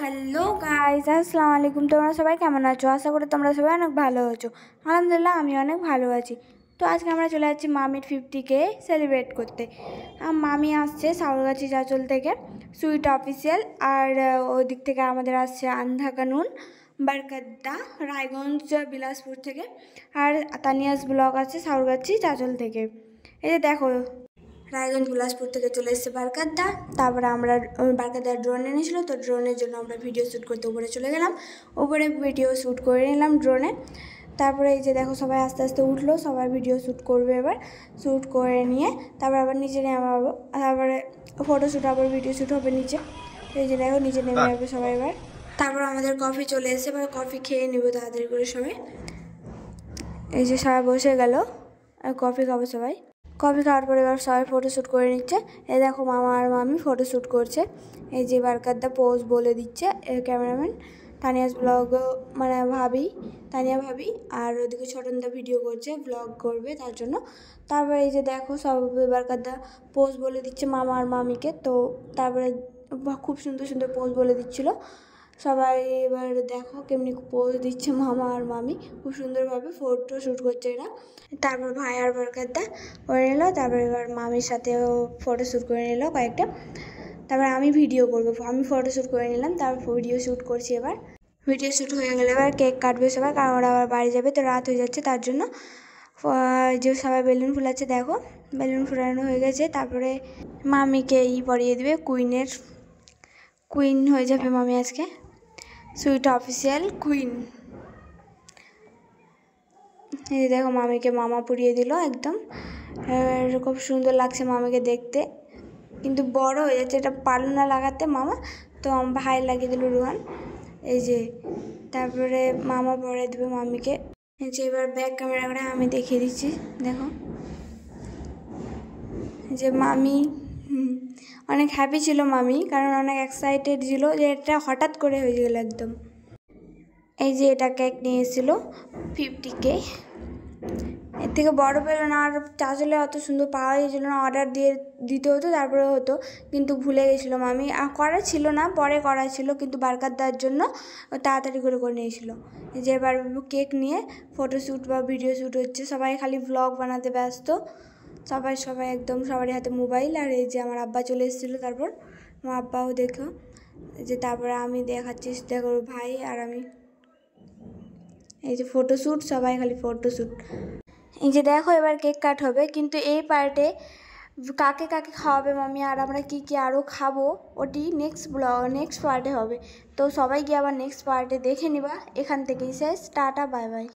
Hello guys, আসসালামু আলাইকুম। তোমরা সবাই কেমন আছো? আশা করি তোমরা সবাই অনেক ভালো আছো। আলহামদুলিল্লাহ আমি অনেক ভালো আছি। তো আজকে আমরা চলে যাচ্ছি মামির 50K সেলিব্রেট করতে। মামি আসছে সাউরগাছি চাঁচল থেকে, সুইট অফিসিয়াল, আর ওই দিক থেকে আমাদের আসছে আন্ধা কানুন, বারকাদ্দা, রায়গঞ্জ, বিলাসপুর থেকে, আর তানিয়াস ব্লগ আছে সাউরগাছি চাঁচল থেকে। এই যে দেখো, রায়গঞ্জ বিলাসপুর থেকে চলে এসেছে বারকাদ্দা। তারপরে আমরা বারকাদ্দার ড্রোন এনেছিল, তো ড্রোনের জন্য আমরা ভিডিও শ্যুট করতে উপরে চলে গেলাম, উপরে ভিডিও শ্যুট করে নিলাম ড্রোনে। তারপরে এই যে দেখো সবাই আস্তে আস্তে উঠলো, সবাই ভিডিও শ্যুট করবে, এবার শ্যুট করে নিয়ে তারপরে আবার নিচে নেমে, তারপরে ফটোশ্যুট আবার ভিডিও শ্যুট হবে নিচে। এই যে দেখো নিচে নেমে যাবে সবাই এবার। তারপর আমাদের কফি চলে এসে, এবার কফি খেয়ে নেবো তাড়াতাড়ি করে সবাই। এই যে সবাই বসে গেল, কফি খাবো সবাই। কফি খাওয়ার পরে এবার সবাই ফটোশ্যুট করে নিচ্ছে। এই দেখো মামা আর মামি ফটোশ্যুট করছে। এই যে বারকাদ্দা পোজ বলে দিচ্ছে ক্যামেরাম্যান, তানিয়াস ব্লগ মানে ভাবি, তানিয়া ভাবি, আর ওদিকে ছোটনদা ভিডিও করছে, ব্লগ করবে তার জন্য। তারপরে এই যে দেখো সব বারকাদ্দা পোজ বলে দিচ্ছে মামা আর মামিকে। তো তারপরে খুব সুন্দর সুন্দর পোজ বলে দিচ্ছিলো সবাই। এবার দেখো কেমনি পোজ দিচ্ছে মামা আর মামি, খুব সুন্দরভাবে ফটো শ্যুট করছে এরা। তারপর ভাই আর বারকাদ্দা করে নিল, তারপর এবার মামির সাথেও ফটো শ্যুট করে নিল কয়েকটা। তারপর আমি ভিডিও করবো, আমি ফটো শ্যুট করে নিলাম, তারপর ভিডিও শ্যুট করছি। এবার ভিডিও শ্যুট হয়ে গেলে এবার কেক কাটবে সবাই, কারণ ওরা আবার বাড়ি যাবে, তো রাত হয়ে যাচ্ছে তার জন্য। যে সবাই বেলুন ফুলাচ্ছে, দেখো বেলুন ফুলানো হয়ে গেছে। তারপরে মামিকে পরিয়ে দেবে, কুইন হয়ে যাবে মামি আজকে, সুইট অফিসিয়াল কুইন। এই দেখো মামিকে মামা পরিয়ে দিল একদম, খুব সুন্দর লাগছে মামিকে দেখতে, কিন্তু বড় হয়ে যাচ্ছে, এটা পারল না লাগাতে মামা, তো ভাই লাগিয়ে দিল রুহান। এই যে তারপরে মামা পরিয়ে দেবে মামিকে। এই যে এবার ব্যাক ক্যামেরা করে আমি দেখিয়ে দিচ্ছি, দেখো যে মামি অনেক হ্যাপি ছিল মামি, কারণ অনেক এক্সাইটেড ছিল যে এটা হঠাৎ করে হয়ে গেল একদম। এই যে এটা কেক নিয়ে এসেছিল 50K, এর থেকে বড় পেল না, আর চাঁচলে অত সুন্দর পাওয়া গেছিল না, অর্ডার দিতে হতো তারপরে হতো, কিন্তু ভুলে গেছিলো মামি, আর করা ছিল না, পরে করা ছিল, কিন্তু বারকাদ্দার জন্য তাড়াতাড়ি করে নিয়েছিল। যে এবার কেক নিয়ে ফটোশ্যুট বা ভিডিও শ্যুট হচ্ছে, সবাই খালি ব্লগ বানাতে ব্যস্ত, সবাই একদম সবারই হাতে মোবাইল। আর এই যে আমার আব্বা চলে এসেছিলো, তারপর আমার আব্বাও দেখো, যে তারপরে আমি দেখাচ্ছি, দেখো ভাই আর আমি, এই যে ফটোশ্যুট, সবাই খালি ফটোশ্যুট। এই যে দেখো এবার কেক কাট হবে, কিন্তু এই পার্টে কাকে কাকে খাওয়াবে মামি আর আমরা কি কি আরও খাবো ওটি নেক্সট পার্টে হবে। তো সবাই গিয়ে আবার নেক্সট পার্টে দেখে নিবা। এখান থেকেই শেষ, টাটা বাই বাই।